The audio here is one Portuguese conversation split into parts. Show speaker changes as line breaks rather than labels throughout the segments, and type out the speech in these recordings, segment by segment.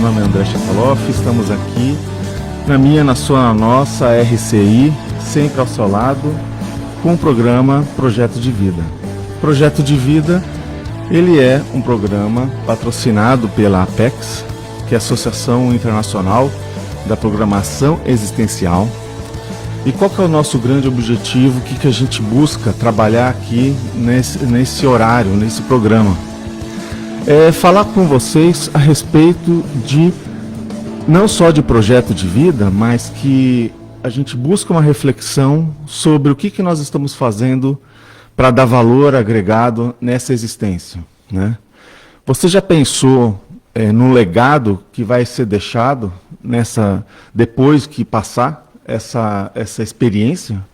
nome é André Chapaloff, estamos aqui na sua, na nossa RCI, sempre ao seu lado, com o programa Projeto de Vida. Projeto de Vida, ele é um programa patrocinado pela APEX, que é a Associação Internacional da Programação Existencial. E qual que é o nosso grande objetivo, o que a gente busca trabalhar aqui nesse horário, nesse programa? É falar com vocês a respeito de, não só de projeto de vida, mas que a gente busca uma reflexão sobre o que nós estamos fazendo para dar valor agregado nessa existência, né? Você já pensou no legado que vai ser deixado depois que passar essa experiência?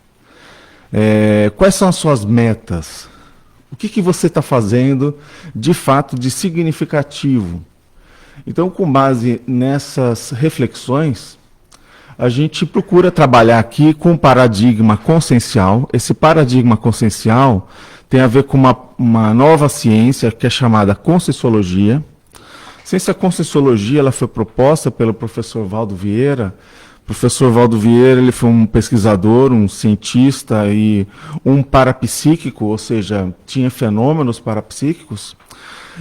Quais são as suas metas? O que você está fazendo de fato de significativo? Então, com base nessas reflexões, a gente procura trabalhar aqui com um paradigma consciencial. Esse paradigma consciencial tem a ver com uma nova ciência que é chamada Conscienciologia. A ciência Conscienciologia ela foi proposta pelo professor Valdo Vieira. O professor Valdo Vieira ele foi um pesquisador, um cientista e um parapsíquico, ou seja, tinha fenômenos parapsíquicos.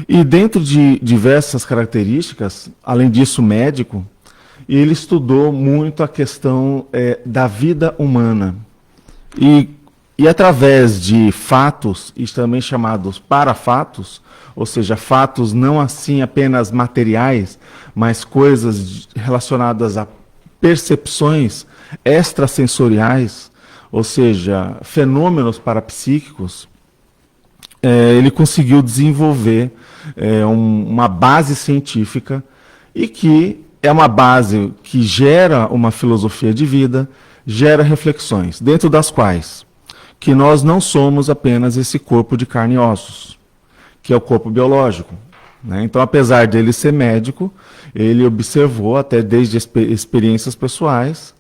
E dentro de diversas características, além disso médico, ele estudou muito a questão da vida humana. E através de fatos, e também chamados parafatos, ou seja, fatos não assim apenas materiais, mas coisas relacionadas a percepções extrasensoriais, ou seja, fenômenos parapsíquicos, ele conseguiu desenvolver uma base científica e que é uma base que gera uma filosofia de vida, gera reflexões, dentro das quais que nós não somos apenas esse corpo de carne e ossos, que é o corpo biológico, né? Então, apesar dele ser médico, ele observou, até desde experiências pessoais,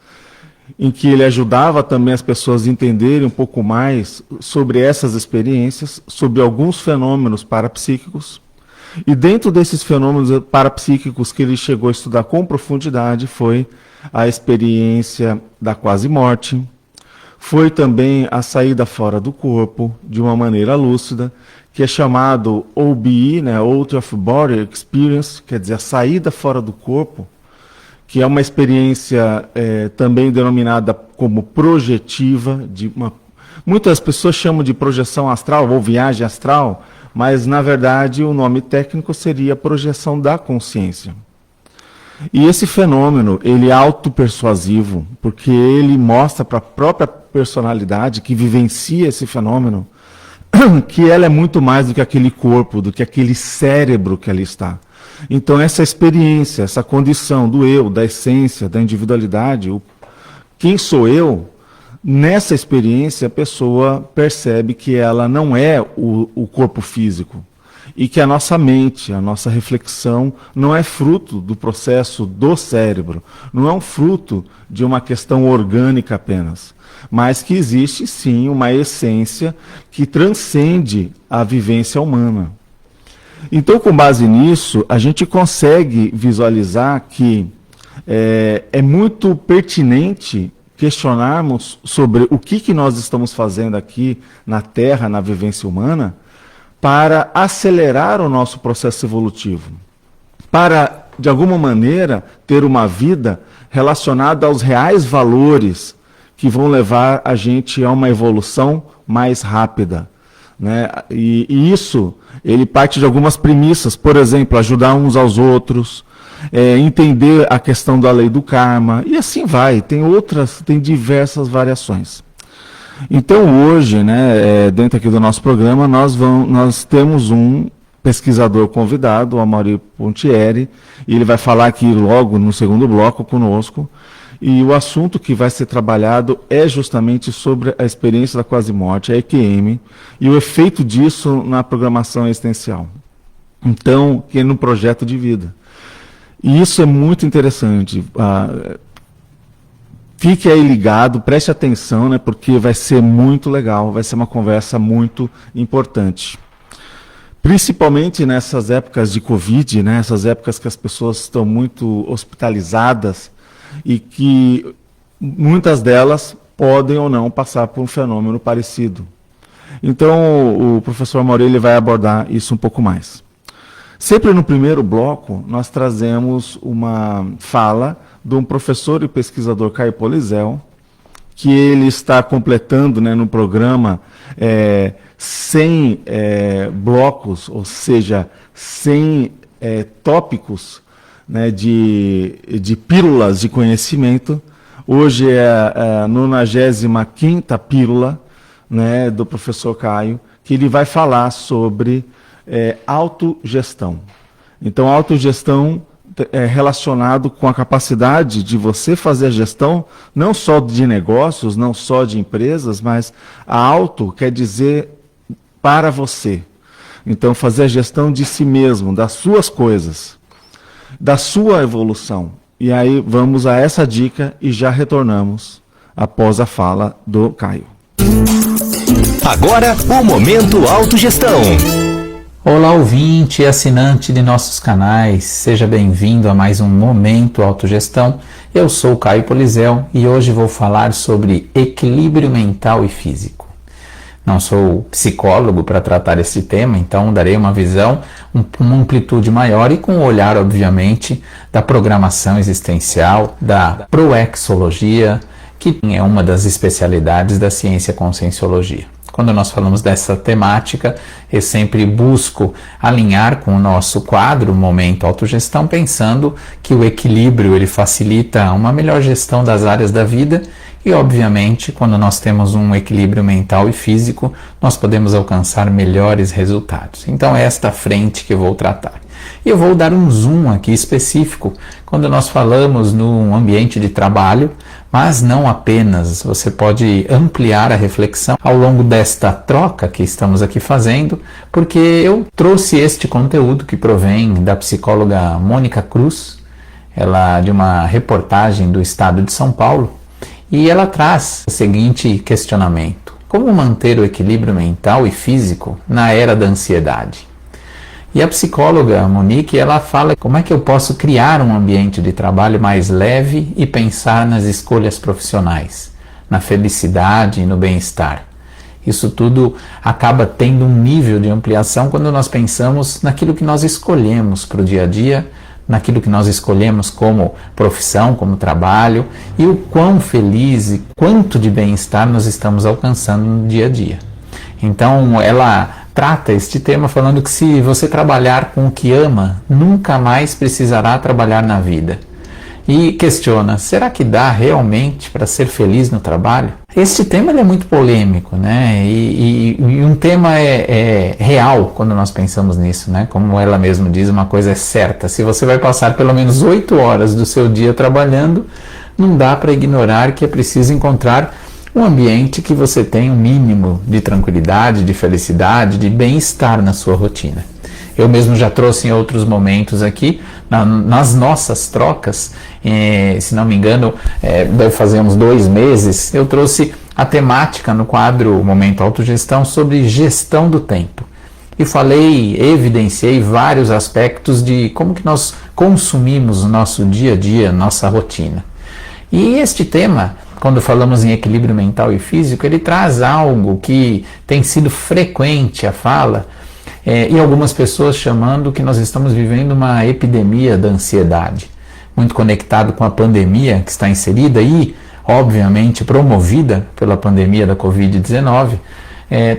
em que ele ajudava também as pessoas a entenderem um pouco mais sobre essas experiências, sobre alguns fenômenos parapsíquicos. E dentro desses fenômenos parapsíquicos que ele chegou a estudar com profundidade foi a experiência da quase-morte, foi também a saída fora do corpo, de uma maneira lúcida, que é chamado OBE, né, Out of Body Experience, quer dizer, a saída fora do corpo, que é uma experiência também denominada como projetiva, muitas pessoas chamam de projeção astral ou viagem astral, mas na verdade o nome técnico seria projeção da consciência. E esse fenômeno, ele é autopersuasivo, porque ele mostra para a própria personalidade que vivencia esse fenômeno, que ela é muito mais do que aquele corpo, do que aquele cérebro que ali está. Então essa experiência, essa condição do eu, da essência, da individualidade, quem sou eu, nessa experiência a pessoa percebe que ela não é o corpo físico e que a nossa mente, a nossa reflexão não é fruto do processo do cérebro, não é um fruto de uma questão orgânica apenas, mas que existe sim uma essência que transcende a vivência humana. Então, com base nisso, a gente consegue visualizar que é muito pertinente questionarmos sobre o que nós estamos fazendo aqui na Terra, na vivência humana, para acelerar o nosso processo evolutivo, para, de alguma maneira, ter uma vida relacionada aos reais valores que vão levar a gente a uma evolução mais rápida, né? E isso, ele parte de algumas premissas, por exemplo, ajudar uns aos outros, entender a questão da lei do karma, e assim vai, tem diversas variações. Então hoje, né, dentro aqui do nosso programa, nós temos um pesquisador convidado, o Amaury Pontieri, e ele vai falar aqui logo no segundo bloco conosco, e o assunto que vai ser trabalhado é justamente sobre a experiência da quase-morte, a EQM, e o efeito disso na programação existencial. Então, que é no projeto de vida. E isso é muito interessante. Fique aí ligado, preste atenção, né, porque vai ser muito legal, vai ser uma conversa muito importante. Principalmente nessas épocas de Covid, né, essas épocas que as pessoas estão muito hospitalizadas e que muitas delas podem ou não passar por um fenômeno parecido. Então, o professor Amaury ele vai abordar isso um pouco mais. Sempre no primeiro bloco, nós trazemos uma fala de um professor e pesquisador, Caio Polizel, que ele está completando, né, no programa 100 blocos, ou seja, 100 tópicos, né, de pílulas de conhecimento. Hoje é a 95ª pílula, né, do professor Caio, que ele vai falar sobre autogestão. Então, autogestão é relacionado com a capacidade de você fazer a gestão, não só de negócios, não só de empresas, mas a auto quer dizer para você. Então, fazer a gestão de si mesmo, das suas coisas, da sua evolução. E aí vamos a essa dica e já retornamos após a fala do Caio.
Agora, o Momento Autogestão.
Olá, ouvinte e assinante de nossos canais, seja bem-vindo a mais um Momento Autogestão. Eu sou o Caio Polizel e hoje vou falar sobre equilíbrio mental e físico. Não sou psicólogo para tratar esse tema, então darei uma visão, uma amplitude maior e com o olhar, obviamente, da programação existencial, da proexologia, que é uma das especialidades da ciência conscienciologia. Quando nós falamos dessa temática, eu sempre busco alinhar com o nosso quadro Momento Autogestão, pensando que o equilíbrio ele facilita uma melhor gestão das áreas da vida e, obviamente, quando nós temos um equilíbrio mental e físico, nós podemos alcançar melhores resultados. Então é esta frente que eu vou tratar. E eu vou dar um zoom aqui específico quando nós falamos no ambiente de trabalho, mas não apenas, você pode ampliar a reflexão ao longo desta troca que estamos aqui fazendo, porque eu trouxe este conteúdo que provém da psicóloga Mônica Cruz, ela de uma reportagem do estado de São Paulo, e ela traz o seguinte questionamento: como manter o equilíbrio mental e físico na era da ansiedade? E a psicóloga Monique, ela fala como é que eu posso criar um ambiente de trabalho mais leve e pensar nas escolhas profissionais, na felicidade e no bem-estar. Isso tudo acaba tendo um nível de ampliação quando nós pensamos naquilo que nós escolhemos para o dia a dia, naquilo que nós escolhemos como profissão, como trabalho, e o quão feliz e quanto de bem-estar nós estamos alcançando no dia a dia. Então, ela trata este tema falando que se você trabalhar com o que ama, nunca mais precisará trabalhar na vida. E questiona, será que dá realmente para ser feliz no trabalho? Este tema é muito polêmico, né? E um tema é real quando nós pensamos nisso, né? Como ela mesma diz, uma coisa é certa: se você vai passar pelo menos 8 horas do seu dia trabalhando, não dá para ignorar que é preciso encontrar um ambiente que você tenha um mínimo de tranquilidade, de felicidade, de bem-estar na sua rotina. Eu mesmo já trouxe em outros momentos aqui, nas nossas trocas, se não me engano, deve fazer uns 2 meses, eu trouxe a temática no quadro Momento Autogestão sobre gestão do tempo. E falei, evidenciei vários aspectos de como que nós consumimos o nosso dia a dia, nossa rotina. E este tema, quando falamos em equilíbrio mental e físico, ele traz algo que tem sido frequente a fala, e algumas pessoas chamando que nós estamos vivendo uma epidemia da ansiedade, muito conectado com a pandemia que está inserida e, obviamente, promovida pela pandemia da Covid-19.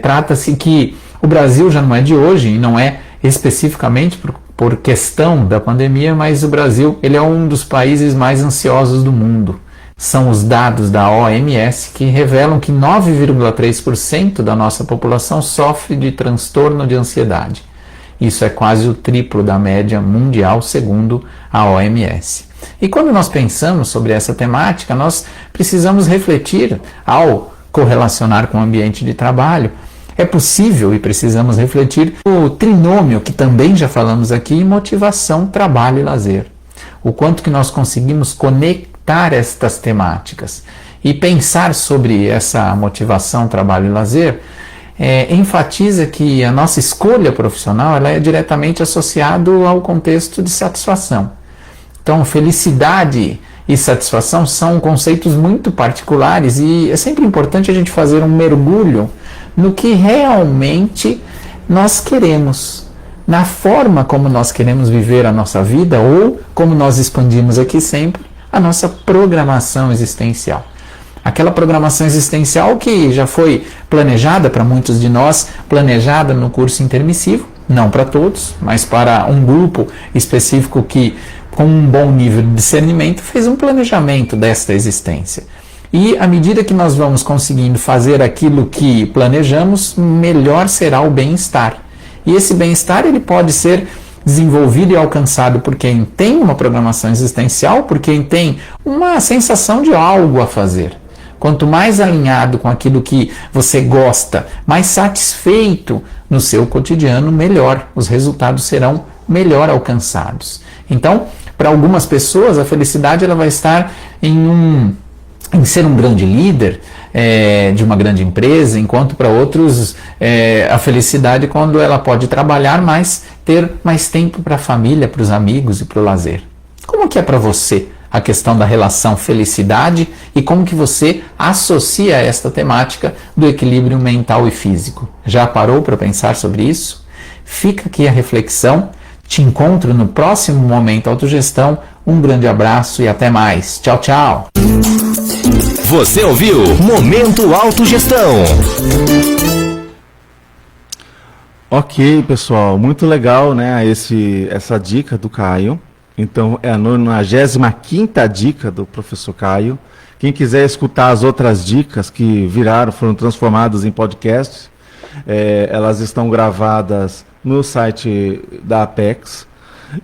Trata-se que o Brasil já não é de hoje, e não é especificamente por questão da pandemia, mas o Brasil ele é um dos países mais ansiosos do mundo. São os dados da OMS que revelam que 9,3% da nossa população sofre de transtorno de ansiedade. Isso é quase o triplo da média mundial, segundo a OMS. E quando nós pensamos sobre essa temática, nós precisamos refletir ao correlacionar com o ambiente de trabalho. É possível e precisamos refletir o trinômio, que também já falamos aqui, motivação, trabalho e lazer. O quanto que nós conseguimos conectar estas temáticas e pensar sobre essa motivação, trabalho e lazer enfatiza que a nossa escolha profissional ela é diretamente associada ao contexto de satisfação. Então, felicidade e satisfação são conceitos muito particulares e é sempre importante a gente fazer um mergulho no que realmente nós queremos, na forma como nós queremos viver a nossa vida ou, como nós expandimos aqui sempre, a nossa programação existencial. Aquela programação existencial que já foi planejada para muitos de nós, planejada no curso intermissivo, não para todos, mas para um grupo específico que, com um bom nível de discernimento, fez um planejamento desta existência. E à medida que nós vamos conseguindo fazer aquilo que planejamos, melhor será o bem-estar. E esse bem-estar ele pode ser desenvolvido e alcançado por quem tem uma programação existencial, por quem tem uma sensação de algo a fazer. Quanto mais alinhado com aquilo que você gosta, mais satisfeito no seu cotidiano, melhor. Os resultados serão melhor alcançados. Então, para algumas pessoas, a felicidade ela vai estar em ser um grande líder de uma grande empresa, enquanto para outros a felicidade é quando ela pode trabalhar mais, ter mais tempo para a família, para os amigos e para o lazer. Como que é para você a questão da relação felicidade e como que você associa esta temática do equilíbrio mental e físico? Já parou para pensar sobre isso? Fica aqui a reflexão. Te encontro no próximo Momento Autogestão. Um grande abraço e até mais. Tchau, tchau.
Você ouviu Momento Autogestão.
Ok, pessoal, muito legal, né, essa dica do Caio. Então, é a 95ª dica do professor Caio. Quem quiser escutar as outras dicas que foram transformadas em podcasts, elas estão gravadas no site da Apex.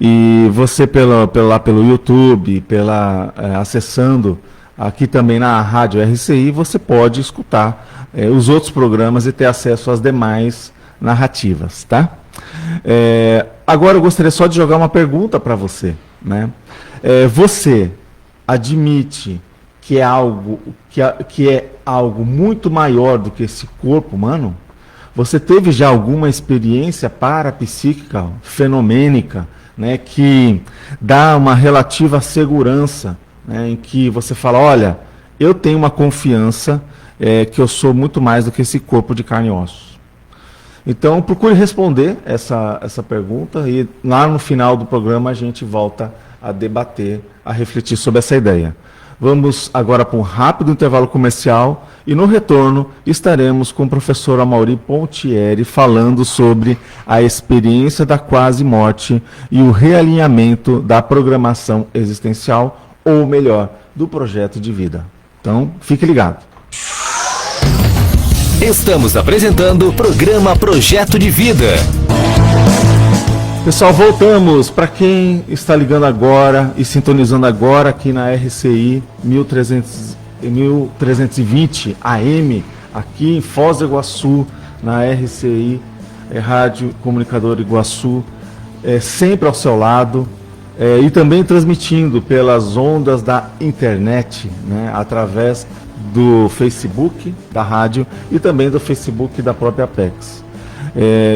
E você, pelo YouTube, acessando aqui também na Rádio RCI, você pode escutar os outros programas e ter acesso às demais narrativas, tá? Agora eu gostaria só de jogar uma pergunta para você, né? Você admite que é algo muito maior do que esse corpo humano? Você teve já alguma experiência parapsíquica, fenomênica, né, que dá uma relativa segurança, né, em que você fala, olha, eu tenho uma confiança que eu sou muito mais do que esse corpo de carne e ossos? Então, procure responder essa pergunta e lá no final do programa a gente volta a debater, a refletir sobre essa ideia. Vamos agora para um rápido intervalo comercial e no retorno estaremos com o professor Amaury Pontieri falando sobre a experiência da quase morte e o realinhamento da programação existencial, ou melhor, do projeto de vida. Então, fique ligado.
Estamos apresentando o programa Projeto de Vida.
Pessoal, voltamos. Para quem está ligando agora e sintonizando agora aqui na RCI 1320 AM, aqui em Foz do Iguaçu, na RCI, Rádio Comunicador Iguaçu, sempre ao seu lado, e também transmitindo pelas ondas da internet, né, através do Facebook da rádio e também do Facebook da própria Apex.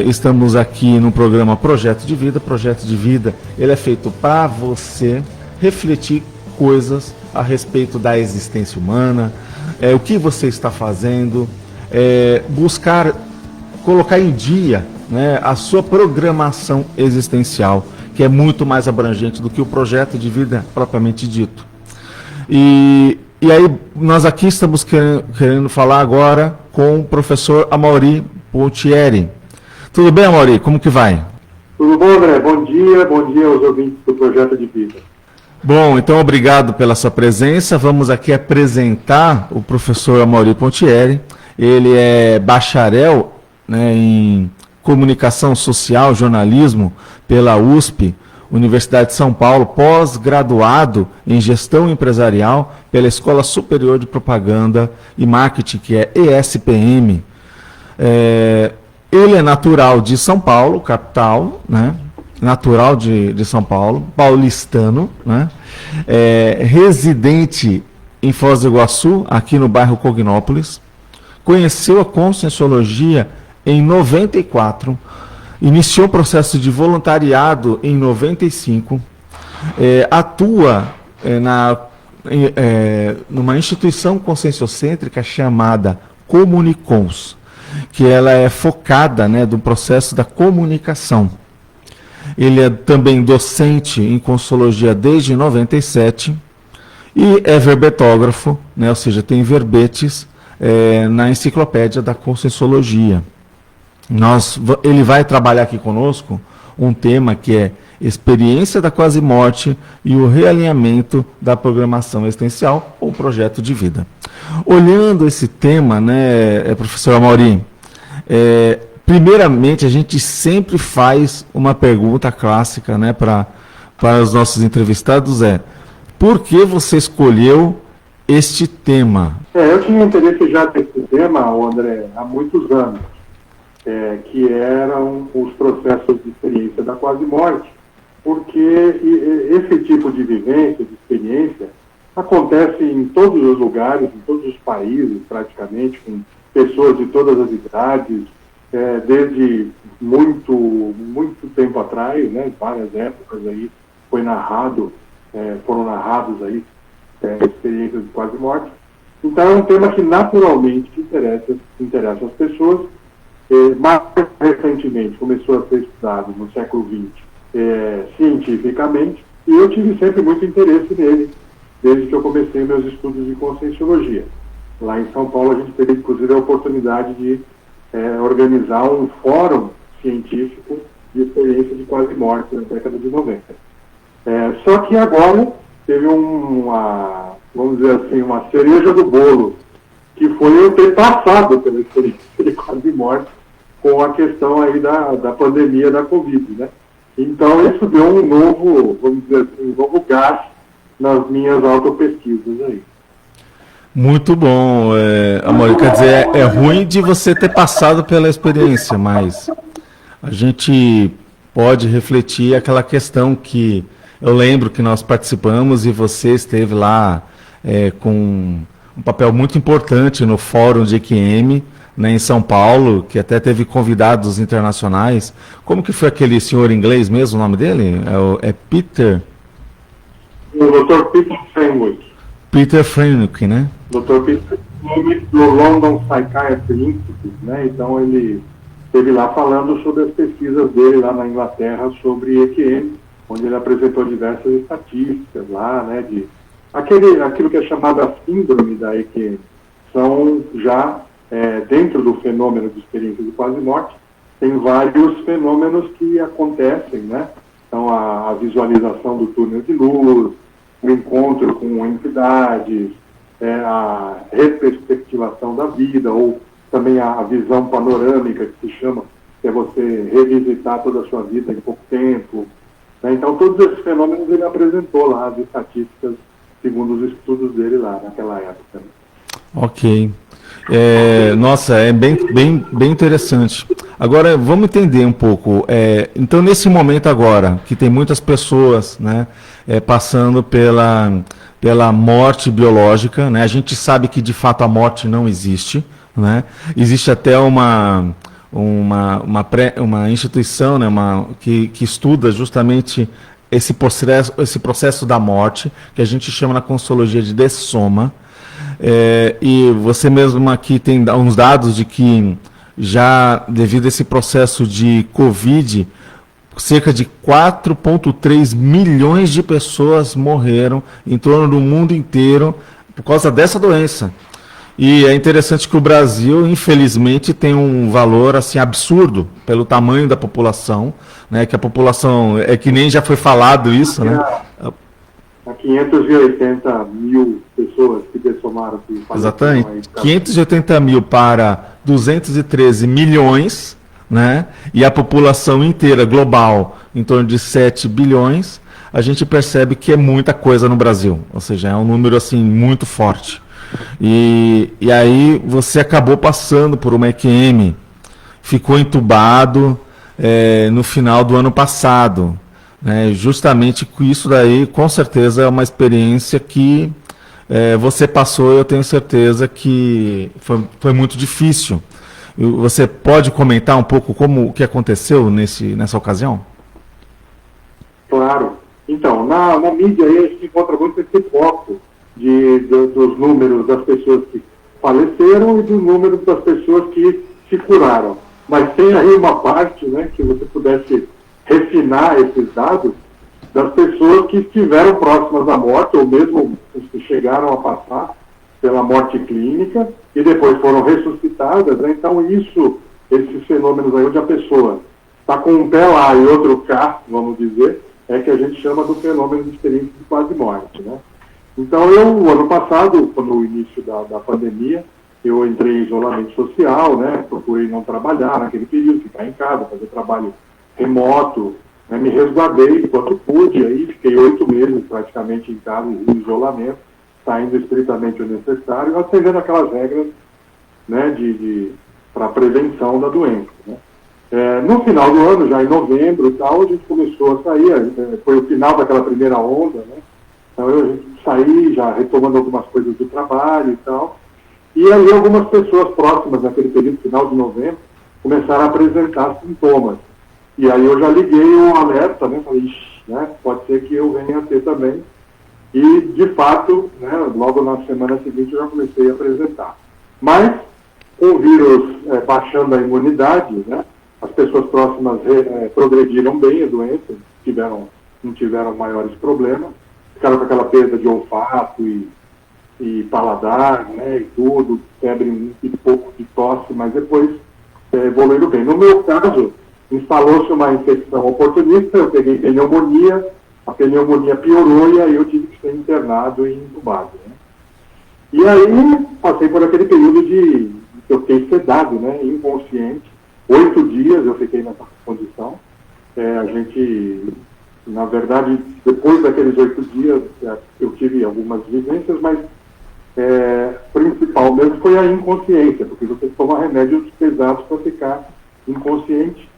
Estamos aqui no programa Projeto de Vida. Projeto de Vida, ele é feito para você refletir coisas a respeito da existência humana, o que você está fazendo, buscar colocar em dia, né, a sua programação existencial, que é muito mais abrangente do que o projeto de vida propriamente dito. E aí, nós aqui estamos querendo falar agora com o professor Amaury Pontieri. Tudo bem, Amaury? Como que vai?
Tudo bom, André? Bom dia aos ouvintes do Projeto de Vida.
Bom, então obrigado pela sua presença. Vamos aqui apresentar o professor Amaury Pontieri. Ele é bacharel, né, em Comunicação Social, Jornalismo pela USP, Universidade de São Paulo, pós-graduado em Gestão Empresarial pela Escola Superior de Propaganda e Marketing, que é ESPM. Ele é natural de São Paulo, capital, né? Natural de São Paulo, paulistano, né? Residente em Foz do Iguaçu, aqui no bairro Cognópolis. Conheceu a Conscienciologia em 94, iniciou o processo de voluntariado em 95, atua numa instituição conscienciocêntrica chamada Comunicons, que ela é focada, né, do processo da comunicação. Ele é também docente em Conscienciologia desde 97 e é verbetógrafo, né, ou seja, tem verbetes na enciclopédia da Conscienciologia. Ele vai trabalhar aqui conosco um tema que é experiência da quase-morte e o realinhamento da programação existencial ou projeto de vida. Olhando esse tema, né, professor Amaury, primeiramente a gente sempre faz uma pergunta clássica, né, para os nossos entrevistados, por que você escolheu este tema?
Eu tinha interesse já nesse tema, André, há muitos anos, que eram os processos de experiência da quase-morte, porque esse tipo de vivência, de experiência, acontece em todos os lugares, em todos os países, praticamente, com pessoas de todas as idades, desde muito tempo atrás, né, várias épocas aí, foram narrados aí experiências de quase-morte. Então é um tema que naturalmente interessa as pessoas. Mais recentemente começou a ser estudado no século XX cientificamente, e eu tive sempre muito interesse nele, desde que eu comecei meus estudos de Conscienciologia. Lá em São Paulo a gente teve inclusive a oportunidade de organizar um fórum científico de experiência de quase-morte na década de 90. Só que agora teve vamos dizer assim, uma cereja do bolo, que foi eu ter passado pela experiência de quase-morte com a questão aí da pandemia da Covid, né? Então isso deu um novo, vamos dizer assim, um novo gás nas minhas autopesquisas aí.
Muito bom, Amaury. Quer dizer, é ruim de você ter passado pela experiência, mas a gente pode refletir aquela questão que eu lembro que nós participamos e você esteve lá com um papel muito importante no Fórum de EQM, né, em São Paulo, que até teve convidados internacionais. Como que foi aquele senhor inglês mesmo, o nome dele? É Peter?
O Dr. Peter Fenwick.
Peter Fenwick, né?
Dr. Peter Fenwick, do London Psychiatry Institute, né? Então ele esteve lá falando sobre as pesquisas dele lá na Inglaterra sobre EQM, onde ele apresentou diversas estatísticas lá, né, de aquilo que é chamado a síndrome da EQM. São já dentro do fenômeno de experiência de quase-morte, tem vários fenômenos que acontecem, né? Então, a visualização do túnel de luz, o encontro com entidades, a reperspectivação da vida, ou também a visão panorâmica, que se chama, que é você revisitar toda a sua vida em pouco tempo, né? Então, todos esses fenômenos ele apresentou lá, as estatísticas, segundo os estudos dele lá, naquela época.
Ok. Nossa, é bem interessante. Agora, vamos entender um pouco. Então, nesse momento agora, que tem muitas pessoas, né, passando pela morte biológica, né, a gente sabe que, de fato, a morte não existe, né? Existe até uma instituição, né, que estuda justamente esse processo da morte, que a gente chama na Conscienciologia de dessoma. E você mesmo aqui tem uns dados de que já devido a esse processo de Covid, cerca de 4,3 milhões de pessoas morreram em torno do mundo inteiro por causa dessa doença. E é interessante que o Brasil, infelizmente, tem um valor assim absurdo pelo tamanho da população, né? Que a população, que nem já foi falado isso, né?
Há 580 mil pessoas que dessomaram.
Exatamente. 580 mil para 213 milhões, né? E a população inteira global em torno de 7 bilhões. A gente percebe que é muita coisa no Brasil, ou seja, é um número assim muito forte. E aí você acabou passando por uma EQM, ficou entubado no final do ano passado. Justamente com isso daí, com certeza é uma experiência que você passou, eu tenho certeza que foi muito difícil. Você pode comentar um pouco como o que aconteceu nessa ocasião?
Claro. Então, na mídia aí a gente encontra muito esse foco dos números das pessoas que faleceram e dos números das pessoas que se curaram. Mas tem aí uma parte, né, que você pudesse refinar esses dados das pessoas que estiveram próximas à morte, ou mesmo os que chegaram a passar pela morte clínica e depois foram ressuscitadas, né? Então esses fenômenos aí onde a pessoa está com um pé lá e outro cá, vamos dizer, é que a gente chama do fenômeno de experiência de quase morte, né? Então ano passado, no início da pandemia, eu entrei em isolamento social, né? Procurei não trabalhar naquele período, ficar em casa, fazer trabalho remoto, né? Me resguardei enquanto pude, aí fiquei 8 meses praticamente em casa, em isolamento, saindo estritamente o necessário, atendendo aquelas regras, né, para prevenção da doença, né? No final do ano, já em novembro e tal, a gente começou a sair, foi o final daquela primeira onda, né? Então a gente saí já retomando algumas coisas do trabalho e tal, e ali algumas pessoas próximas naquele período, final de novembro, começaram a apresentar sintomas. E aí eu já liguei um alerta, né, falei, né, pode ser que eu venha a ter também. E, de fato, né, logo na semana seguinte eu já comecei a apresentar. Mas, com o vírus baixando a imunidade, né, as pessoas próximas progrediram bem a doença, não tiveram maiores problemas, ficaram com aquela perda de olfato e paladar, né, e tudo, febre um pouco de tosse, mas depois evoluíram bem. No meu caso, instalou-se uma infecção oportunista, eu peguei pneumonia, a pneumonia piorou e aí eu tive que ser internado e entubado, né? E aí passei por aquele período que eu fiquei sedado, né, inconsciente. 8 dias eu fiquei nessa condição. A gente, na verdade, depois daqueles 8 dias, eu tive algumas vivências, mas principal mesmo foi a inconsciência, porque você toma remédios pesados para ficar inconsciente.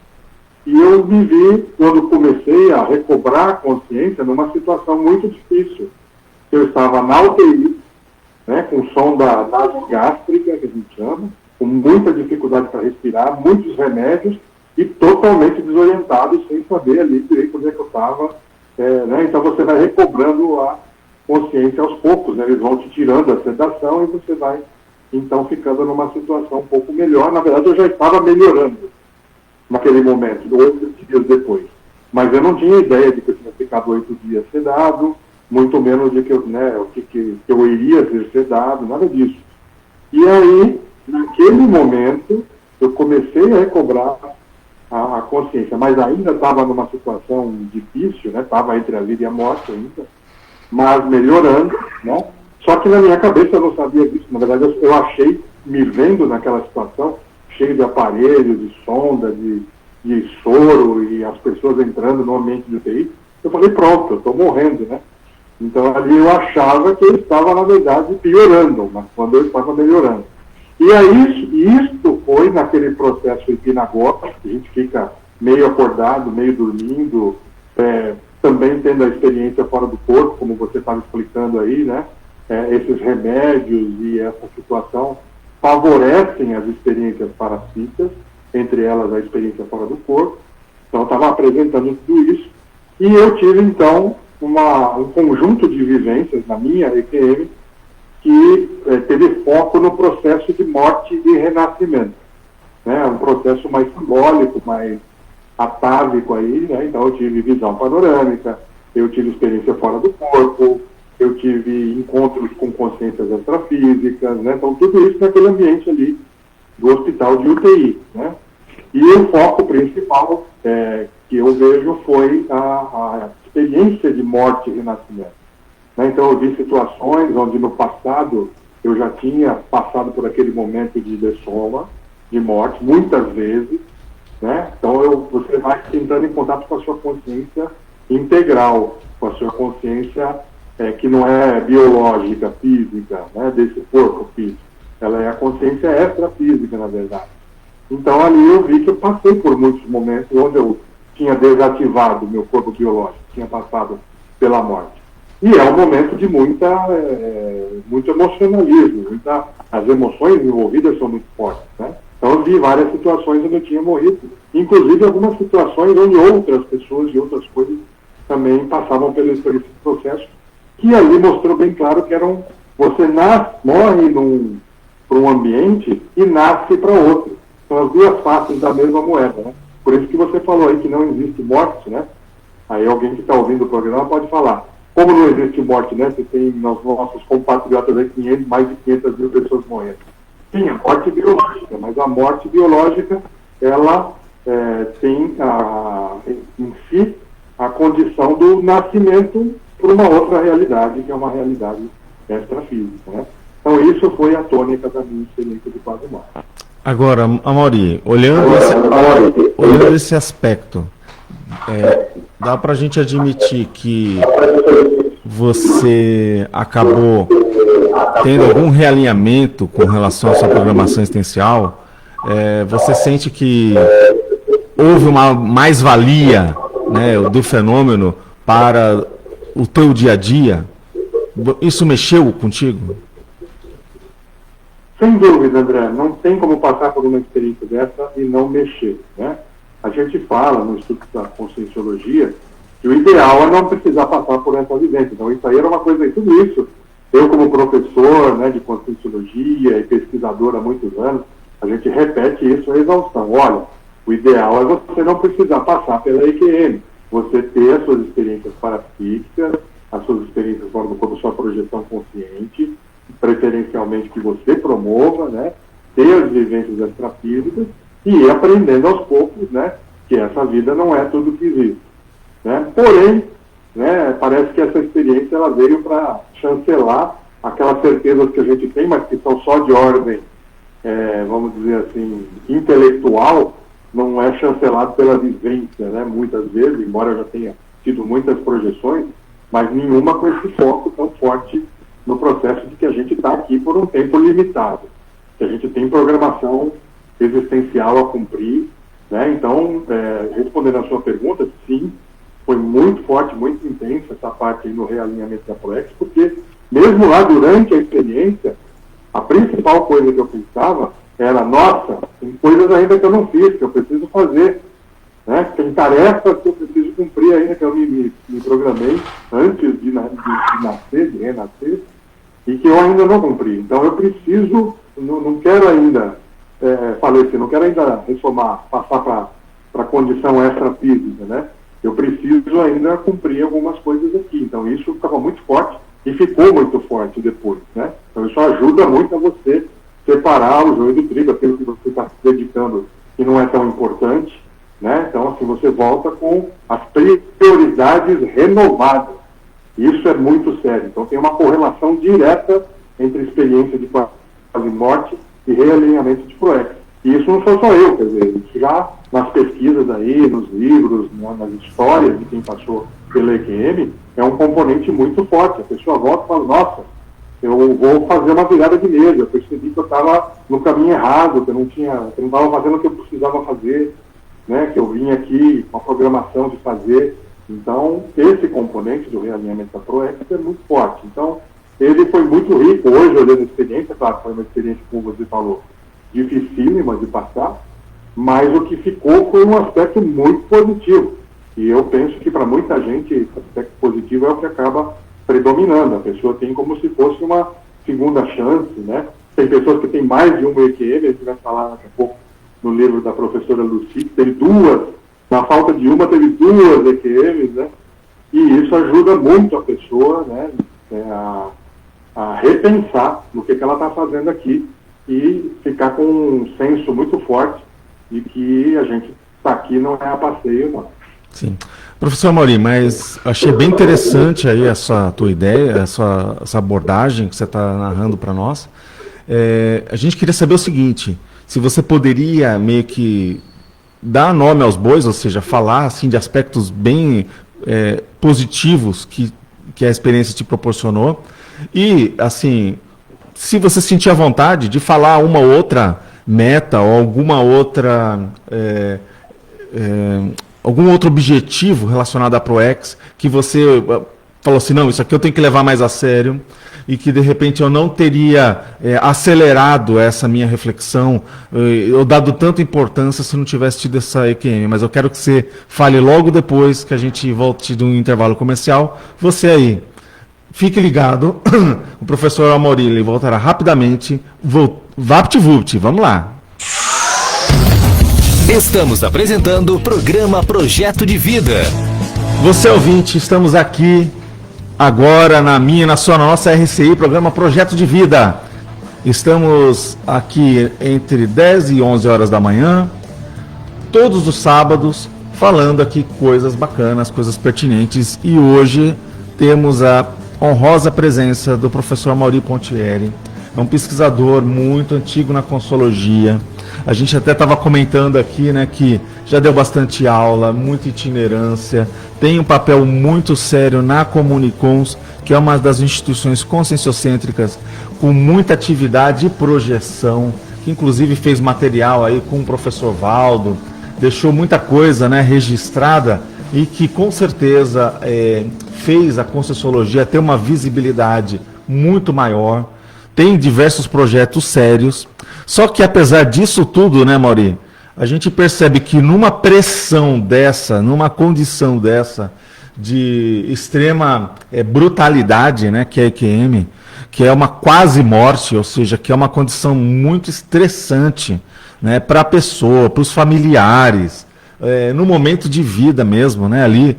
E eu me vi, quando comecei a recobrar a consciência, numa situação muito difícil. Eu estava na UTI, né, com sonda nasogástrica, que a gente chama, com muita dificuldade para respirar, muitos remédios, e totalmente desorientado, sem saber ali direito onde é que eu estava. Né, então você vai recobrando a consciência aos poucos, né, eles vão te tirando a sedação e você vai, então, ficando numa situação um pouco melhor. Na verdade, eu já estava melhorando naquele momento, 8 dias depois. Mas eu não tinha ideia de que eu tinha ficado 8 dias sedado, muito menos de que eu iria ser sedado, nada disso. E aí, naquele momento, eu comecei a recobrar a consciência, mas ainda estava numa situação difícil, né? Estava entre a vida e a morte ainda, mas melhorando, né? Só que na minha cabeça eu não sabia disso. Na verdade, eu achei, me vendo naquela situação, cheio de aparelhos, de sonda, de soro, e as pessoas entrando no ambiente de UTI, eu falei, pronto, eu estou morrendo, né? Então ali eu achava que eu estava, na verdade, piorando, mas quando eu estava melhorando. E aí, isto foi naquele processo epinagógico, que a gente fica meio acordado, meio dormindo, também tendo a experiência fora do corpo, como você estava explicando aí, né? Esses remédios e essa situação favorecem as experiências parapsíquicas, entre elas a experiência fora do corpo. Então eu estava apresentando tudo isso, e eu tive então um conjunto de vivências na minha EQM que teve foco no processo de morte e renascimento, né? Um processo mais simbólico, mais atávico aí, né? Então eu tive visão panorâmica, eu tive experiência fora do corpo, eu tive encontros com consciências extrafísicas, né? Então tudo isso naquele ambiente ali do hospital de UTI, né? E o foco principal que eu vejo foi a experiência de morte e renascimento, né? Então eu vi situações onde no passado eu já tinha passado por aquele momento de dessoma, de morte, muitas vezes, né? Então você vai entrando em contato com a sua consciência integral, com a sua consciência que não é biológica, física, né, desse corpo físico. Ela é a consciência extrafísica, na verdade. Então ali eu vi que eu passei por muitos momentos onde eu tinha desativado o meu corpo biológico, tinha passado pela morte. E é um momento de muito emocionalismo, as emoções envolvidas são muito fortes, né? Então eu vi várias situações onde eu tinha morrido, inclusive algumas situações onde outras pessoas e outras coisas também passavam por esse processo, que ali mostrou bem claro que você morre para um ambiente e nasce para outro. São as duas faces da mesma moeda, né? Por isso que você falou aí que não existe morte, né? Aí alguém que está ouvindo o programa pode falar, como não existe morte, né? Você tem nos nossos compatriotas aí mais de 500 mil pessoas morrendo. Sim, a morte biológica, mas a morte biológica, ela tem em si a condição do nascimento por uma outra realidade, que é uma realidade extrafísica, né? Então isso foi a tônica da minha experiência de quase morte.
Agora, Amaury, olhando esse aspecto, dá para a gente admitir que você acabou tendo algum realinhamento com relação à sua programação existencial? Você sente que houve uma mais-valia, né, do fenômeno para o teu dia a dia? Isso mexeu contigo?
Sem dúvida, André, não tem como passar por uma experiência dessa e não mexer, né? A gente fala no estudo da conscienciologia que o ideal é não precisar passar por essa vivência. Então isso aí era uma coisa, e tudo isso, eu como professor, né, de conscienciologia e pesquisador há muitos anos, a gente repete isso à exaustão. Olha, o ideal é você não precisar passar pela EQM, você ter as suas experiências parapsíquicas, as suas experiências fora do corpo, sua projeção consciente, preferencialmente que você promova, né, ter as vivências extrafísicas e ir aprendendo aos poucos, né, que essa vida não é tudo que existe, né. Porém, né, parece que essa experiência ela veio para chancelar aquelas certezas que a gente tem, mas que são só de ordem, vamos dizer assim, intelectual, não é chancelado pela vivência, né, muitas vezes, embora eu já tenha tido muitas projeções, mas nenhuma com esse foco tão forte no processo de que a gente está aqui por um tempo limitado, que a gente tem programação existencial a cumprir, né? Então, respondendo a sua pergunta, sim, foi muito forte, muito intensa essa parte aí no realinhamento da ProEx, porque mesmo lá durante a experiência, a principal coisa que eu pensava era, nossa, tem coisas ainda que eu não fiz, que eu preciso fazer, né? Tem tarefas que eu preciso cumprir ainda, que eu me programei antes de nascer, de renascer, e que eu ainda não cumpri. Então eu preciso, não quero ainda falecer, não quero ainda passar para a condição extrafísica, né? Eu preciso ainda cumprir algumas coisas aqui. Então isso ficava muito forte e ficou muito forte depois, né? Então isso ajuda muito a você separar o joio do trigo, aquilo que você está se dedicando que não é tão importante, né? Então assim, você volta com as prioridades renovadas. Isso é muito sério. Então tem uma correlação direta entre experiência de quase morte e realinhamento de ProEx. E isso não sou só eu, quer dizer, isso já nas pesquisas aí, nos livros, nas histórias de quem passou pela EQM, é um componente muito forte. A pessoa volta e fala, nossa, eu vou fazer uma virada de mesa, eu percebi que eu estava no caminho errado, que eu não estava fazendo o que eu precisava fazer, né, que eu vim aqui com a programação de fazer. Então, esse componente do realinhamento da ProEx é muito forte. Então, ele foi muito rico. Hoje, olhando a experiência, claro, foi uma experiência, como você falou, dificílima de passar, mas o que ficou foi um aspecto muito positivo. E eu penso que para muita gente, esse aspecto positivo é o que acaba predominando. A pessoa tem como se fosse uma segunda chance, né? Tem pessoas que têm mais de uma EQM, a gente vai falar daqui a pouco no livro da professora Lucy, que tem duas. Na falta de uma, teve duas EQMs, né? E isso ajuda muito a pessoa, né, a repensar no que ela está fazendo aqui e ficar com um senso muito forte de que a gente está aqui não é a passeio, não.
Sim. Professor Amaury, mas achei bem interessante aí essa tua ideia, essa abordagem que você está narrando para nós. A gente queria saber o seguinte, se você poderia meio que dar nome aos bois, ou seja, falar assim, de aspectos bem positivos que a experiência te proporcionou e, assim, se você sentir a vontade de falar uma outra meta ou alguma outra algum outro objetivo relacionado à ProEx que você falou assim, não, isso aqui eu tenho que levar mais a sério, e que de repente eu não teria acelerado essa minha reflexão, ou dado tanta importância se não tivesse tido essa EQM. Mas eu quero que você fale logo depois que a gente volte de um intervalo comercial. Você aí, fique ligado, o professor Amorim voltará rapidamente. VaptVupt, vamos lá.
Estamos apresentando o programa Projeto de Vida.
Você ouvinte, estamos aqui agora na nossa RCI, programa Projeto de Vida. Estamos aqui entre 10 e 11 horas da manhã, todos os sábados, falando aqui coisas bacanas, coisas pertinentes. E hoje temos a honrosa presença do professor Amaury Pontieri. É um pesquisador muito antigo na consologia. A gente até estava comentando aqui, né, que já deu bastante aula, muita itinerância, tem um papel muito sério na Comunicons, que é uma das instituições conscienciocêntricas com muita atividade e projeção, que inclusive fez material aí com o professor Valdo, deixou muita coisa, né, registrada, e que com certeza fez a Conscienciologia ter uma visibilidade muito maior. Tem diversos projetos sérios. Só que apesar disso tudo, né, Amaury, a gente percebe que numa pressão dessa, numa condição dessa de extrema brutalidade, né, que é a EQM, que é uma quase morte, ou seja, que é uma condição muito estressante, né, para a pessoa, para os familiares, no momento de vida mesmo, né, ali,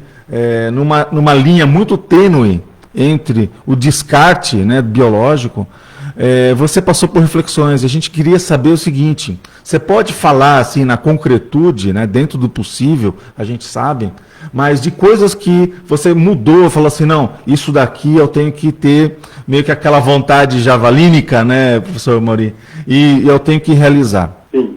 numa linha muito tênue entre o descarte, né, biológico. Você passou por reflexões, a gente queria saber o seguinte, você pode falar assim na concretude, né, dentro do possível, a gente sabe, mas de coisas que você mudou, falou assim, não, isso daqui eu tenho que ter meio que aquela vontade javalínica, né, professor Amaury, e eu tenho que realizar.
Sim,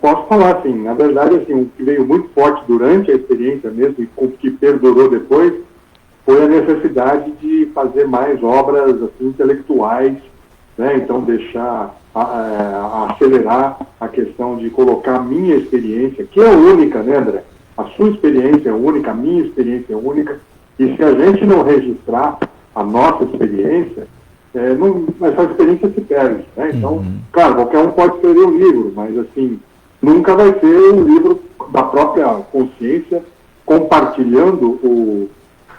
posso falar assim, na verdade, assim, o que veio muito forte durante a experiência mesmo, e o que perdurou depois, foi a necessidade de fazer mais obras assim, intelectuais, né? Então acelerar a questão de colocar a minha experiência, que é única, né, André? A sua experiência é única, a minha experiência é única, e se a gente não registrar a nossa experiência, essa experiência se perde, né? Então, claro, qualquer um pode escrever um livro, mas assim, nunca vai ser um livro da própria consciência compartilhando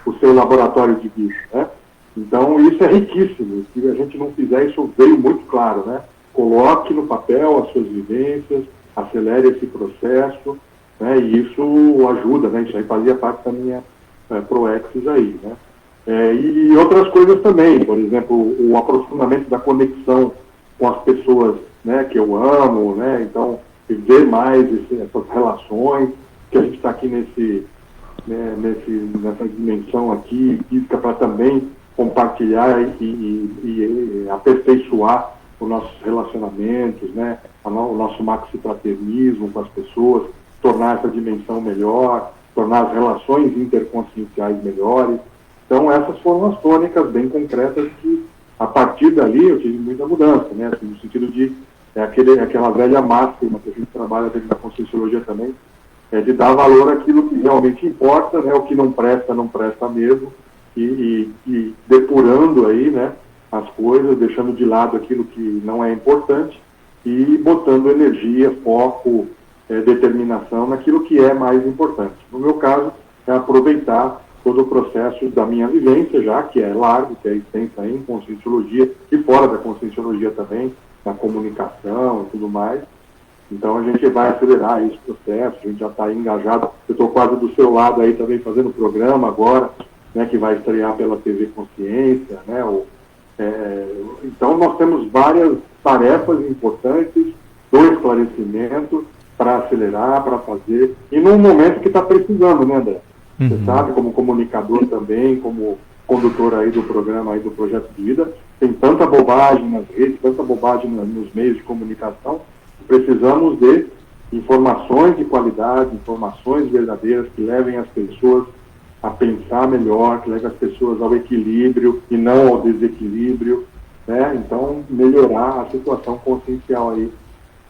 o seu laboratório de bicho, né? Então, isso é riquíssimo. Se a gente não fizer, isso veio muito claro, né? Coloque no papel as suas vivências, acelere esse processo, né? E isso ajuda, né? Isso aí fazia parte da minha Proexis aí, né? E outras coisas também, por exemplo, o aprofundamento da conexão com as pessoas, né, que eu amo, né? Então, ver mais essas relações, que a gente está aqui nessa dimensão aqui, física, para também compartilhar e aperfeiçoar os nossos relacionamentos, né? O nosso maxifraternismo com as pessoas, tornar essa dimensão melhor, tornar as relações interconscienciais melhores. Então, essas foram as tônicas bem concretas que, a partir dali, eu tive muita mudança, né? Assim, no sentido de, aquela velha máxima que a gente trabalha dentro da Conscienciologia também, de dar valor àquilo que realmente importa, né? O que não presta mesmo, e depurando aí, né, as coisas, deixando de lado aquilo que não é importante e botando energia, foco, determinação naquilo que é mais importante. No meu caso, é aproveitar todo o processo da minha vivência já, que é largo, que é extensa em Conscienciologia e fora da Conscienciologia também, na comunicação e tudo mais. Então a gente vai acelerar esse processo, a gente já está engajado. Eu estou quase do seu lado aí também fazendo o programa agora, né, que vai estrear pela TV Consciência, né? Então nós temos várias tarefas importantes do esclarecimento para acelerar, para fazer, e num momento que está precisando, né, André? Você sabe, como comunicador também, como condutor aí do programa aí do Projeto de Vida, tem tanta bobagem nas redes, tanta bobagem nos meios de comunicação. Precisamos de informações de qualidade, informações verdadeiras que levem as pessoas a pensar melhor, que levem as pessoas ao equilíbrio e não ao desequilíbrio, né? Então, melhorar a situação consciencial aí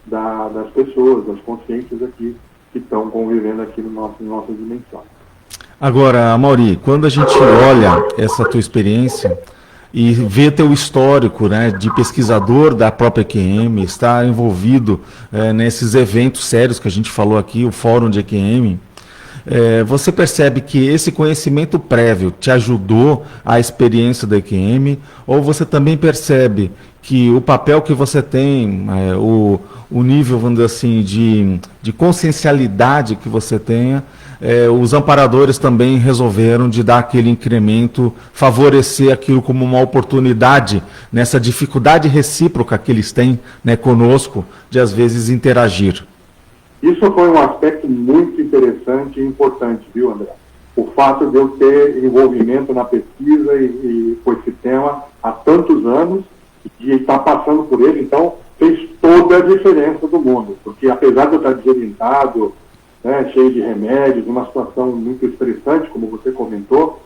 das pessoas, das consciências aqui que estão convivendo aqui no nossa dimensão.
Agora, Amaury, quando a gente olha essa tua experiência e vê teu histórico, né, de pesquisador da própria EQM, está envolvido nesses eventos sérios que a gente falou aqui, o Fórum de EQM, você percebe que esse conhecimento prévio te ajudou à experiência da EQM, ou você também percebe que o papel que você tem, o nível, vamos dizer assim, de consciencialidade que você tenha, os amparadores também resolveram de dar aquele incremento, favorecer aquilo como uma oportunidade nessa dificuldade recíproca que eles têm, né, conosco, de às vezes interagir?
Isso foi um aspecto muito interessante e importante, viu, André? O fato de eu ter envolvimento na pesquisa e com esse tema há tantos anos, e estar passando por ele, então, fez toda a diferença do mundo. Porque apesar de eu estar desorientado, né, cheio de remédios, uma situação muito estressante, como você comentou,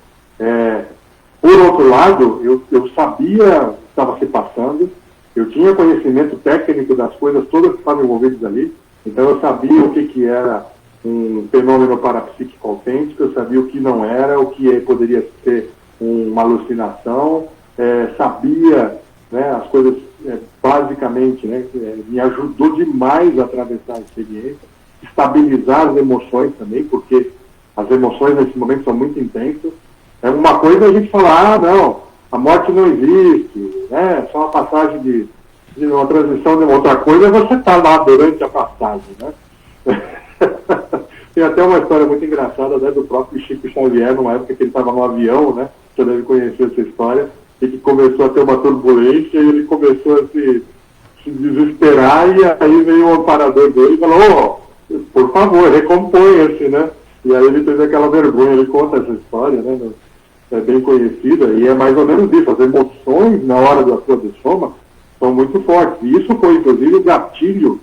por outro lado, eu sabia o que estava se passando, eu tinha conhecimento técnico das coisas todas que estavam envolvidas ali, então eu sabia o que era um fenômeno parapsíquico autêntico, eu sabia o que não era, o que poderia ser uma alucinação, sabia, né, as coisas basicamente, né, me ajudou demais a atravessar a experiência, estabilizar as emoções também, porque as emoções nesse momento são muito intensas. Uma coisa é a gente falar, não, a morte não existe, né, só uma passagem de uma transição de outra coisa, é você estar lá durante a passagem, né? Tem até uma história muito engraçada, né, do próprio Chico Xavier, numa época que ele estava no avião, né? Você deve conhecer essa história, e que começou a ter uma turbulência, e ele começou a se desesperar, e aí veio o amparador dele e falou, por favor, recomponha-se, né? E aí ele teve aquela vergonha, ele conta essa história, né? É bem conhecida, e é mais ou menos isso, as emoções na hora da sua dessoma são muito fortes. E isso foi, inclusive, o gatilho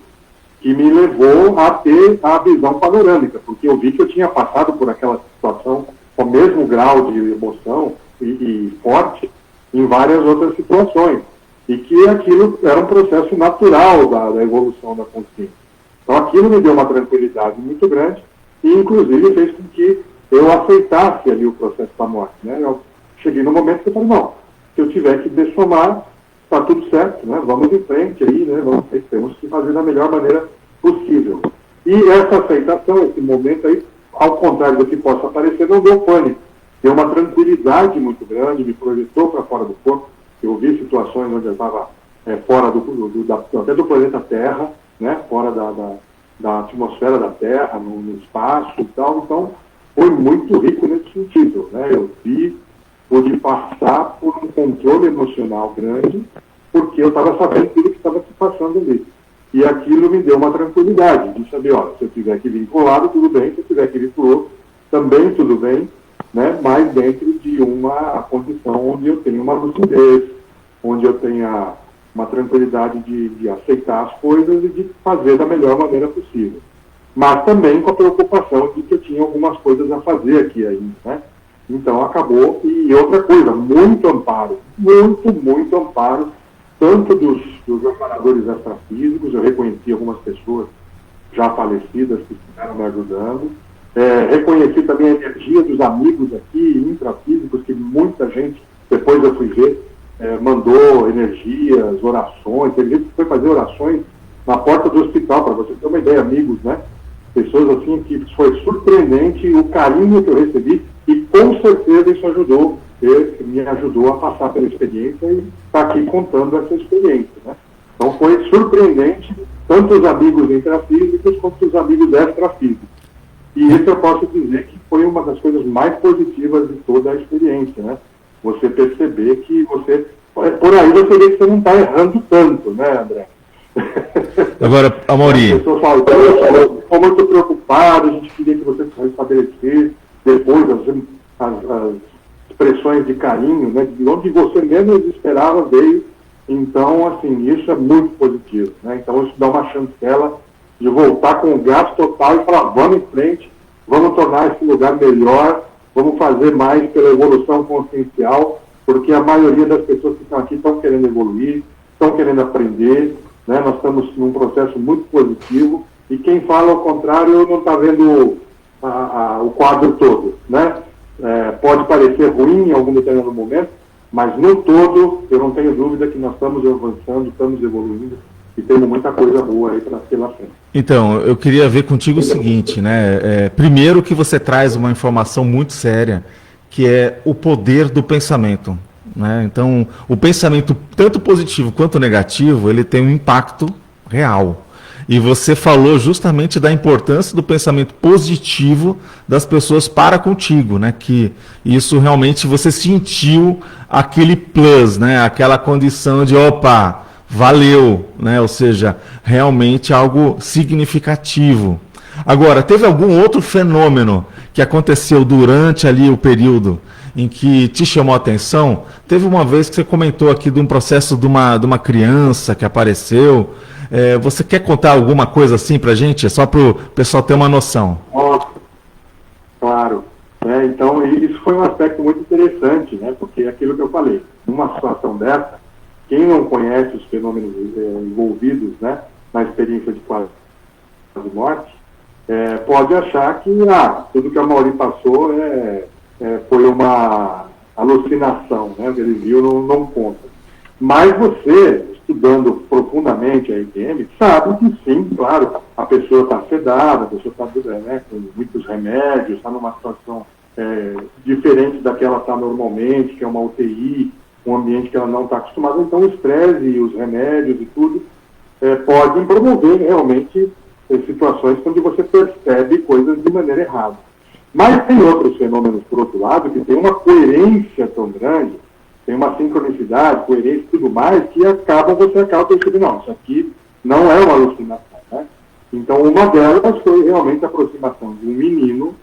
que me levou a ter a visão panorâmica, porque eu vi que eu tinha passado por aquela situação com o mesmo grau de emoção e forte em várias outras situações, e que aquilo era um processo natural da evolução da consciência. Então aquilo me deu uma tranquilidade muito grande e, inclusive, fez com que eu aceitasse ali o processo da morte, né? Eu cheguei no momento que eu falei, não, se eu tiver que dessomar, está tudo certo, né? Vamos em frente aí, né? Temos que fazer da melhor maneira possível. E essa aceitação, esse momento aí, ao contrário do que possa parecer, não deu pânico. Deu uma tranquilidade muito grande, me projetou para fora do corpo. Eu vi situações onde eu estava fora até do planeta Terra, né? Fora da atmosfera da Terra, no espaço e tal. Então, foi muito rico nesse sentido, né? Eu pude passar por um controle emocional grande, porque eu estava sabendo tudo que estava se passando ali. E aquilo me deu uma tranquilidade, de saber, olha, se eu tiver que vir para um lado, tudo bem, se eu tiver que vir para o outro, também tudo bem, né? Mas dentro de uma condição onde eu tenho uma lucidez, onde eu tenha uma tranquilidade de aceitar as coisas e de fazer da melhor maneira possível. Mas também com a preocupação de que eu tinha algumas coisas a fazer aqui ainda, né? Então acabou, e outra coisa, muito amparo, muito amparo, tanto dos amparadores extrafísicos, eu reconheci algumas pessoas já falecidas que estiveram me ajudando, reconheci também a energia dos amigos aqui, intrafísicos, que muita gente, depois eu fui ver, mandou energias, orações, teve gente que foi fazer orações na porta do hospital, para você ter uma ideia, amigos, né? Pessoas assim que foi surpreendente o carinho que eu recebi, e com certeza isso me ajudou a passar pela experiência e está aqui contando essa experiência, né? Então foi surpreendente, tanto os amigos intrafísicos quanto os amigos extrafísicos. E isso eu posso dizer que foi uma das coisas mais positivas de toda a experiência, né? Você perceber que você, por aí você vê que você não está errando tanto, né, André?
Agora, Amaury.
As pessoas falam, eu estou muito preocupado, a gente queria que você estabelecesse depois as expressões de carinho, né, de onde você menos esperava veio. Então, assim, isso é muito positivo, né? Então isso dá uma chancela de voltar com o gás total e falar, vamos em frente, vamos tornar esse lugar melhor, vamos fazer mais pela evolução consciencial, porque a maioria das pessoas que estão aqui estão querendo evoluir, estão querendo aprender, né? Nós estamos num processo muito positivo, e quem fala ao contrário não está vendo o quadro todo, né? Pode parecer ruim em algum determinado momento, mas no todo, eu não tenho dúvida que nós estamos avançando, estamos evoluindo e temos muita coisa boa aí pela frente.
Então, eu queria ver contigo o seguinte, né? Primeiro que você traz uma informação muito séria, que é o poder do pensamento, né? Então, o pensamento, tanto positivo quanto negativo, ele tem um impacto real. E você falou justamente da importância do pensamento positivo das pessoas para contigo, né? Que isso realmente você sentiu aquele plus, né? Aquela condição de, opa, valeu, né? Ou seja, realmente algo significativo. Agora, teve algum outro fenômeno que aconteceu durante ali o período em que te chamou a atenção? Teve uma vez que você comentou aqui de um processo de uma criança que apareceu. Você quer contar alguma coisa assim pra gente? É só para o pessoal ter uma noção.
Claro. Então, isso foi um aspecto muito interessante, né? Porque é aquilo que eu falei, numa situação dessa, quem não conhece os fenômenos envolvidos, né, na experiência de quase morte, pode achar que tudo que a Mauri passou foi uma alucinação, né? O que ele viu não conta. Mas você, estudando profundamente a IPM, sabe que sim, claro, a pessoa está sedada, a pessoa está com muitos remédios, está numa situação diferente da que ela está normalmente, que é uma UTI, um ambiente que ela não está acostumada. Então o estresse e os remédios e tudo podem promover realmente situações onde você percebe coisas de maneira errada. Mas tem outros fenômenos, por outro lado, que tem uma coerência tão grande, tem uma sincronicidade, coerência e tudo mais, que você acaba percebendo, não, isso aqui não é uma alucinação, né? Então, uma delas foi realmente a aproximação de um menino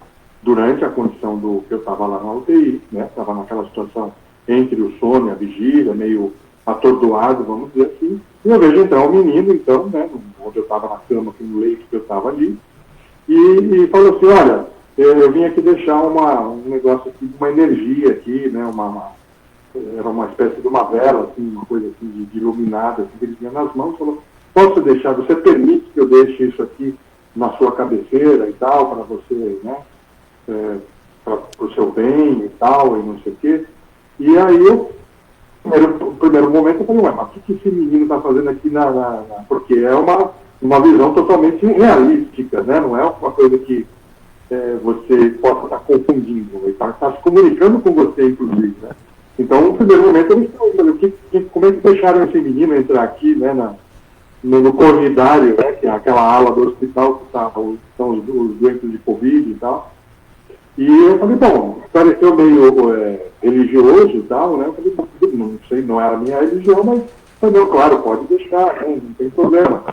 durante a condição que eu estava lá na UTI, né? Estava naquela situação entre o sono e a vigília, meio atordoado, vamos dizer assim, e eu vejo entrar um menino, então, né, onde eu estava na cama, aqui no leito que eu estava ali, e falou assim, olha, eu vim aqui deixar um negócio aqui, uma energia aqui, né, era uma espécie de uma vela, assim, uma coisa assim, de iluminada, assim, que ele tinha nas mãos, falou, posso deixar, você permite que eu deixe isso aqui na sua cabeceira e tal, para você, né, para o seu bem e tal, e não sei o quê. E aí eu, no primeiro momento, eu falei, mas o que esse menino está fazendo aqui porque é uma visão totalmente realística, né, não é uma coisa que você possa estar confundindo, ele está se comunicando com você, inclusive, né. Então, no primeiro momento, eu falei, como é que deixaram esse menino entrar aqui, né, no corridário, né, que é aquela ala do hospital que estão os doentes de Covid e tal. E eu falei, bom, pareceu meio religioso e tal, né, eu falei, não sei, não era a minha religião, mas falei, claro, pode deixar, né, não tem problema.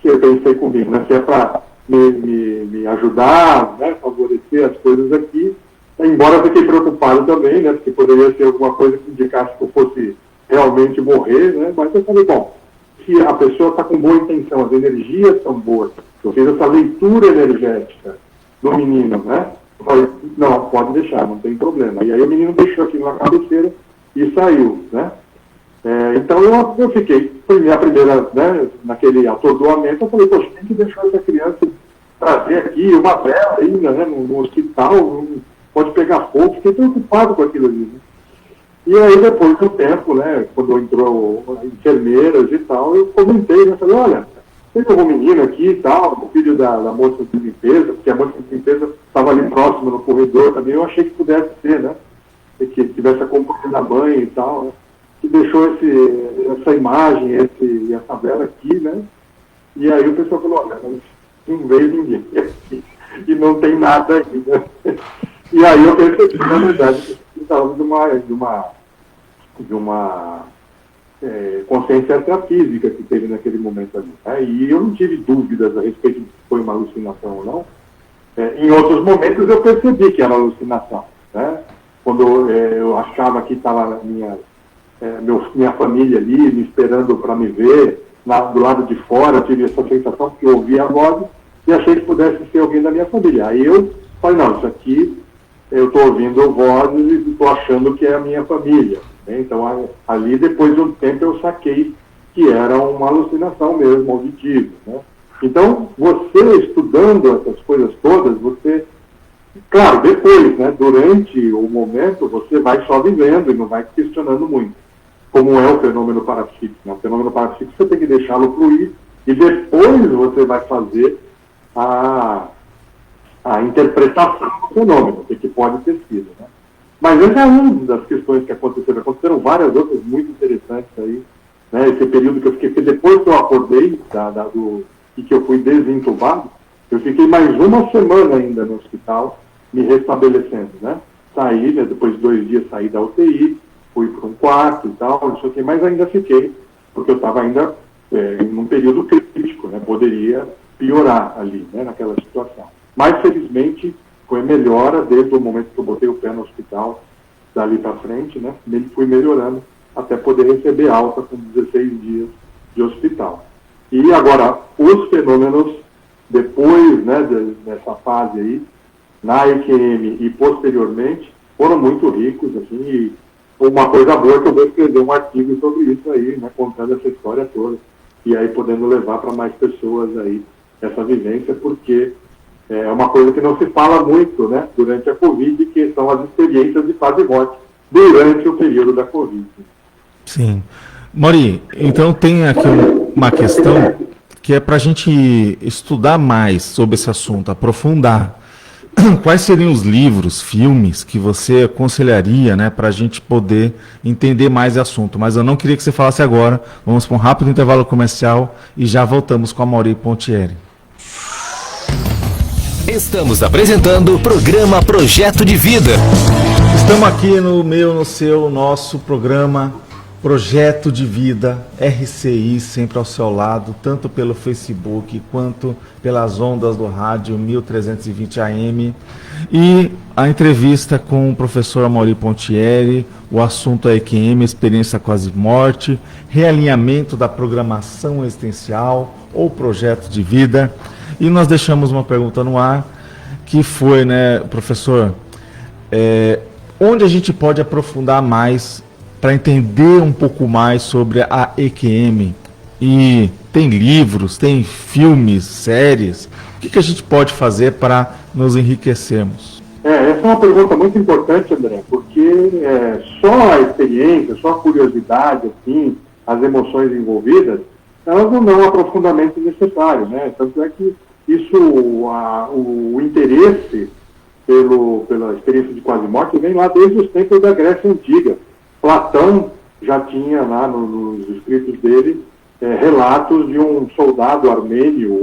Que eu pensei comigo, né, se é para me ajudar, né, favorecer as coisas aqui, embora eu fiquei preocupado também, né, porque poderia ser alguma coisa que indicasse que eu fosse realmente morrer, né, mas eu falei, bom, se a pessoa está com boa intenção, as energias são boas, eu fiz essa leitura energética do menino, né, eu falei, não, pode deixar, não tem problema. E aí o menino deixou aquilo na cabeceira e saiu, né. Então eu fiquei, foi minha primeira, né, naquele atordoamento, eu falei, poxa, tem que deixar essa criança trazer aqui uma vela ainda, né, no hospital, pode pegar fogo, fiquei preocupado com aquilo ali, né? E aí, depois do tempo, né, quando entrou enfermeiras e tal, eu comentei, né, falei, olha, tem algum menino aqui e tal, o filho da moça de limpeza, porque a moça de limpeza estava ali próximo no corredor também, eu achei que pudesse ser, né, que tivesse acompanhando a mãe e tal, né, que deixou essa imagem, essa vela aqui, né, e aí o pessoal falou, olha, não veio ninguém aqui, e não tem nada aqui, né. E aí eu percebi, na verdade, que estava de uma consciência extrafísica que teve naquele momento ali, né? E eu não tive dúvidas a respeito de se foi uma alucinação ou não. Em outros momentos eu percebi que era alucinação, né? Quando eu achava que estava minha família ali me esperando para me ver, do lado de fora, eu tive essa sensação que eu ouvi a voz e achei que pudesse ser alguém da minha família. Aí eu falei, não, isso aqui eu estou ouvindo vozes e estou achando que é a minha família, né? Então, ali, depois de um tempo, eu saquei que era uma alucinação mesmo, auditiva, né? Então, você estudando essas coisas todas, você Claro, depois, né, durante o momento, você vai só vivendo e não vai questionando muito, como é o fenômeno parapsíquico. Né? O fenômeno parapsíquico você tem que deixá-lo fluir e depois você vai fazer a interpretação do fenômeno, o que pode ter sido. Né? Mas essa é uma das questões que aconteceram. Aconteceram várias outras muito interessantes aí, né? Esse período que eu fiquei, porque depois que eu acordei e que eu fui desentubado, eu fiquei mais uma semana ainda no hospital, me restabelecendo, né? Saí, né, depois de 2 dias saí da UTI, fui para um quarto e tal, não sei o que, mas ainda fiquei, porque eu estava ainda num período crítico, né? Poderia piorar ali, né, naquela situação. Mas, felizmente, foi melhora desde o momento que eu botei o pé no hospital, dali para frente, né? Fui melhorando até poder receber alta com 16 dias de hospital. E agora, os fenômenos, depois, né, dessa fase aí, na EQM e posteriormente, foram muito ricos, assim, e uma coisa boa é que eu vou escrever um artigo sobre isso aí, né, contando essa história toda, e aí podendo levar para mais pessoas aí essa vivência, porque é uma coisa que não se fala muito, né, durante a Covid, que são as experiências de quase morte durante o período da Covid.
Sim. Mori, então tem aqui uma questão que é para a gente estudar mais sobre esse assunto, aprofundar. Quais seriam os livros, filmes que você aconselharia, né, para a gente poder entender mais esse assunto? Mas eu não queria que você falasse agora. Vamos para um rápido intervalo comercial e já voltamos com a Mori Pontieri.
Estamos apresentando o programa Projeto de Vida.
Estamos aqui no seu, nosso programa Projeto de Vida, RCI, sempre ao seu lado, tanto pelo Facebook quanto pelas ondas do rádio 1320 AM. E a entrevista com o professor Amaury Pontieri, o assunto é EQM, experiência quase morte, realinhamento da programação existencial ou projeto de vida. E nós deixamos uma pergunta no ar, que foi, né, professor, onde a gente pode aprofundar mais para entender um pouco mais sobre a EQM? E tem livros, tem filmes, séries. O que a gente pode fazer para nos enriquecermos?
Essa é uma pergunta muito importante, André, porque só a experiência, só a curiosidade, assim, as emoções envolvidas, elas não dão o aprofundamento necessário, né? Tanto é que isso, o interesse pela experiência de quase morte vem lá desde os tempos da Grécia Antiga. Platão já tinha lá nos escritos dele relatos de um soldado armênio,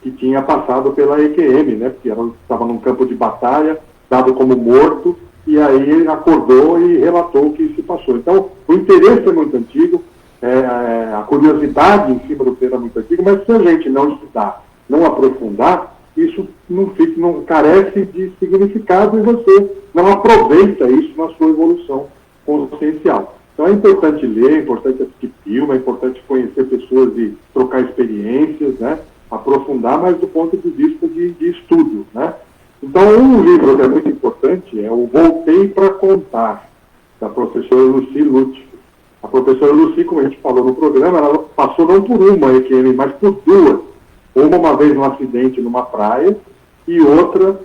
que tinha passado pela EQM, né, porque estava num campo de batalha, dado como morto, e aí acordou e relatou o que se passou. Então, o interesse é muito antigo, a curiosidade em cima do tema é muito antiga, mas se a gente não estudar, não aprofundar, isso não carece de significado e você não aproveita isso na sua evolução consciencial. Então é importante ler, é importante assistir filme, é importante conhecer pessoas e trocar experiências, né? Aprofundar, mas do ponto de vista de estudo, né? Então um livro que é muito importante é o Voltei para Contar, da professora Lucy Lutfi. A professora Lucy, como a gente falou no programa, ela passou não por uma EQM, mas por duas. Uma vez num acidente numa praia e outra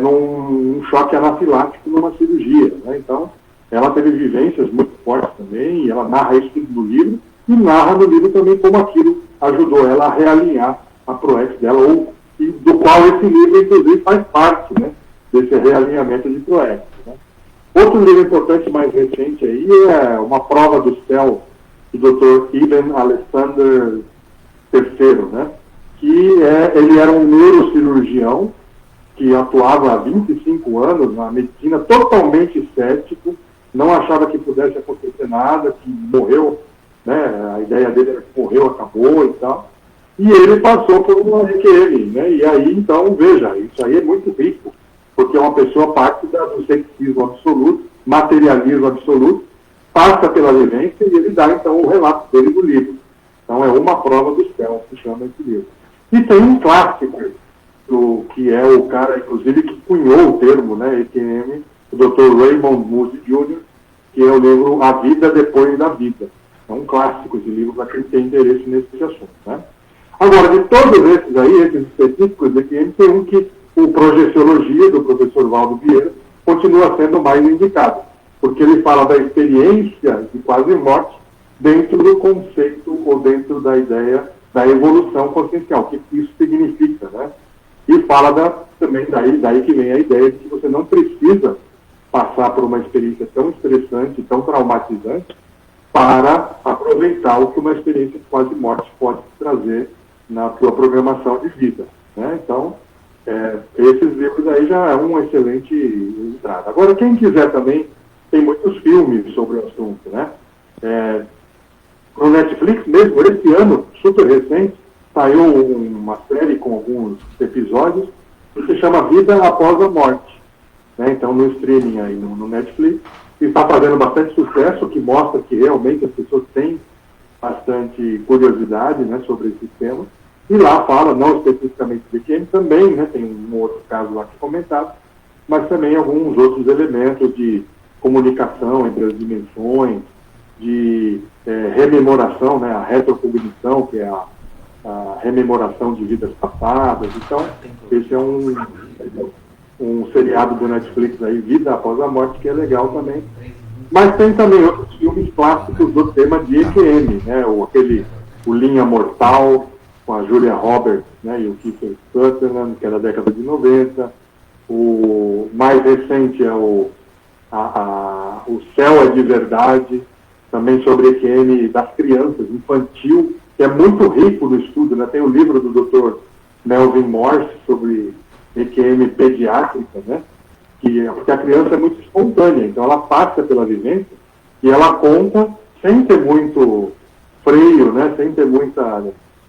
num choque anafilático numa cirurgia, né? Então ela teve vivências muito fortes também, e ela narra isso tudo no livro, e narra no livro também como aquilo ajudou ela a realinhar a PROEX dela, e do qual esse livro, inclusive, faz parte, né, desse realinhamento de PROEX. Né. Outro livro importante, mais recente aí, é Uma Prova do Céu, do Dr. Ibn Alexander III, né, que ele era um neurocirurgião que atuava há 25 anos na medicina, totalmente cético, não achava que pudesse acontecer nada, que morreu, né, a ideia dele era que morreu, acabou e tal, e ele passou por uma EQM, né, e aí, então, veja, isso aí é muito rico, porque uma pessoa parte do ceticismo absoluto, materialismo absoluto, passa pela vivência e ele dá, então, o relato dele do livro. Então, é Uma Prova do Céu, que chama esse livro. E tem um clássico, que é o cara, inclusive, que cunhou o termo, né, EQM, o Dr. Raymond Moody Jr., que é o livro A Vida Depois da Vida. É um clássico esse livro para quem tem interesse nesse assunto. Né? Agora, de todos esses aí, esses específicos, EQM, tem um que o Projeciologia, do professor Valdo Vieira, continua sendo mais indicado, porque ele fala da experiência de quase morte dentro do conceito ou dentro da ideia da evolução consciencial, o que isso significa, né? E fala também daí que vem a ideia de que você não precisa passar por uma experiência tão estressante, tão traumatizante, para aproveitar o que uma experiência de quase morte pode trazer na sua programação de vida, né? Então, esses livros aí já é uma excelente entrada. Agora, quem quiser também, tem muitos filmes sobre o assunto, né? No Netflix mesmo, esse ano, super recente, saiu uma série com alguns episódios que se chama Vida Após a Morte, né? Então, no streaming aí, no Netflix, e está fazendo bastante sucesso, que mostra que realmente as pessoas têm bastante curiosidade, né, sobre esse tema. E lá fala, não especificamente de EQM, também, né, tem um outro caso lá que é comentado, mas também alguns outros elementos de comunicação entre as dimensões, de rememoração, né, a retrocognição, que é a rememoração de vidas passadas. Então, esse é um seriado do Netflix aí, Vida Após a Morte, que é legal também. Mas tem também outros filmes clássicos do tema de EQM, né, o Linha Mortal, com a Julia Roberts, né, e o Kiefer Sutherland, que é da década de 90. O mais recente é o Céu é de Verdade, também sobre EQM das crianças, infantil, que é muito rico no estudo, né? Tem o livro do Dr. Melvin Morse sobre EQM pediátrica, né? Porque a criança é muito espontânea, então ela passa pela vivência e ela conta sem ter muito freio, né? Sem ter muito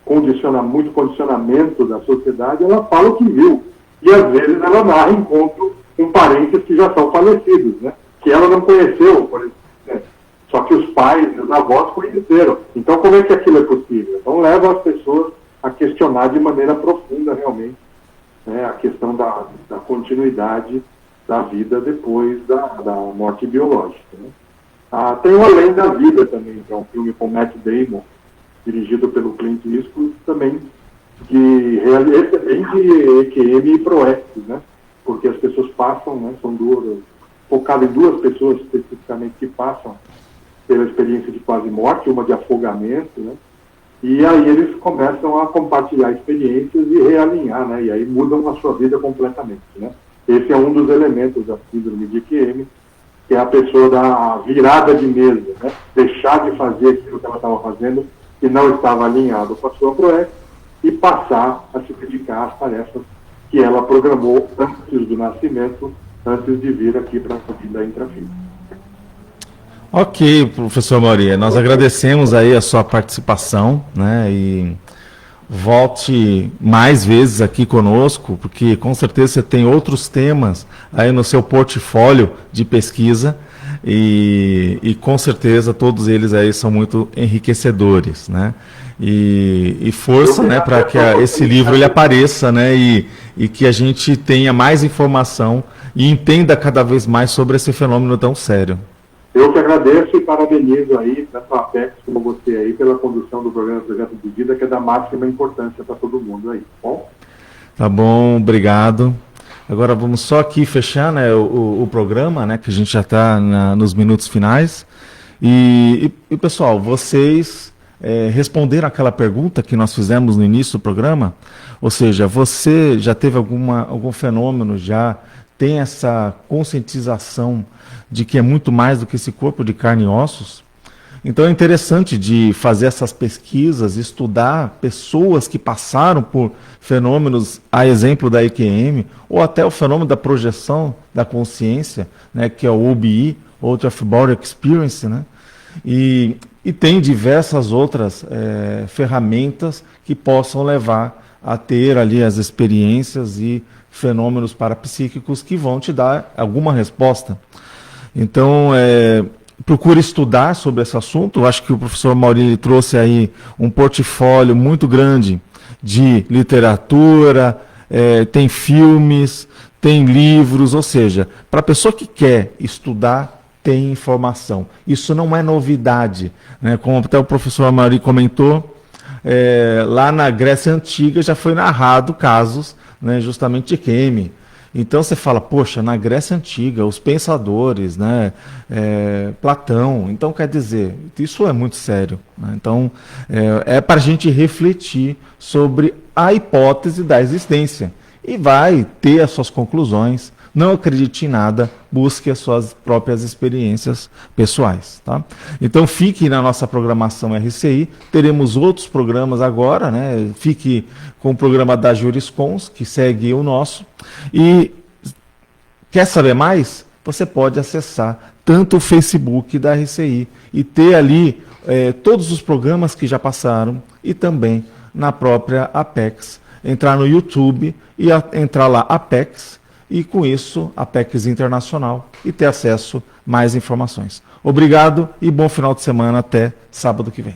condicionamento da sociedade, ela fala o que viu. E às vezes ela narra encontro com parentes que já são falecidos, né? Que ela não conheceu, por exemplo, né? Só que os pais e os avós conheceram. Então, como é que aquilo é possível? Então, leva as pessoas a questionar de maneira profunda, realmente, né, a questão da continuidade da vida depois da morte biológica, né? Tem o Além da Vida também, que é um filme com Matt Damon, dirigido pelo Clint Eastwood, também, esse é bem de EQM e ProEx, né? Porque as pessoas passam, né, são focado em duas pessoas especificamente que passam pela experiência de quase morte, uma de afogamento, né? E aí eles começam a compartilhar experiências e realinhar, né? E aí mudam a sua vida completamente, né? Esse é um dos elementos da síndrome de EQM, que é a pessoa da virada de mesa, né? Deixar de fazer aquilo que ela estava fazendo, que não estava alinhado com a sua ProEx, e passar a se dedicar às tarefas que ela programou antes do nascimento, antes de vir aqui para a vida intrafísica.
Ok, professor Mauri, nós agradecemos aí a sua participação, né, e volte mais vezes aqui conosco, porque com certeza você tem outros temas aí no seu portfólio de pesquisa e com certeza todos eles aí são muito enriquecedores, né, e força, né, para que esse livro ele apareça, né, e que a gente tenha mais informação e entenda cada vez mais sobre esse fenômeno tão sério.
Eu que agradeço e parabenizo aí, tanto a Apex como você aí, pela condução do programa Projeto de Vida, que é da máxima importância para todo mundo aí, tá bom?
Tá bom, obrigado. Agora vamos só aqui fechar, né, o programa, né, que a gente já está nos minutos finais. E pessoal, vocês responderam aquela pergunta que nós fizemos no início do programa? Ou seja, você já teve algum fenômeno, já tem essa conscientização de que é muito mais do que esse corpo de carne e ossos? Então é interessante de fazer essas pesquisas, estudar pessoas que passaram por fenômenos, a exemplo da EQM, ou até o fenômeno da projeção da consciência, né, que é o OBE, Out of Body Experience, né? E tem diversas outras ferramentas que possam levar a ter ali as experiências e fenômenos parapsíquicos que vão te dar alguma resposta. Então, procure estudar sobre esse assunto. Eu acho que o professor Mauri trouxe aí um portfólio muito grande de literatura, tem filmes, tem livros, ou seja, para a pessoa que quer estudar, tem informação. Isso não é novidade, né? Como até o professor Mauri comentou, lá na Grécia Antiga já foi narrado casos né, justamente de Queme. Então você fala, poxa, na Grécia Antiga, os pensadores, né, Platão, então quer dizer, isso é muito sério, né? Então é para a gente refletir sobre a hipótese da existência e vai ter as suas conclusões. Não acredite em nada, busque as suas próprias experiências pessoais. Tá? Então fique na nossa programação RCI, teremos outros programas agora, né? Fique com o programa da Juriscons, que segue o nosso. E quer saber mais? Você pode acessar tanto o Facebook da RCI e ter ali todos os programas que já passaram e também na própria Apex. Entrar no YouTube e entrar lá Apex, e com isso, Apex Internacional, e ter acesso a mais informações. Obrigado e bom final de semana até sábado que vem.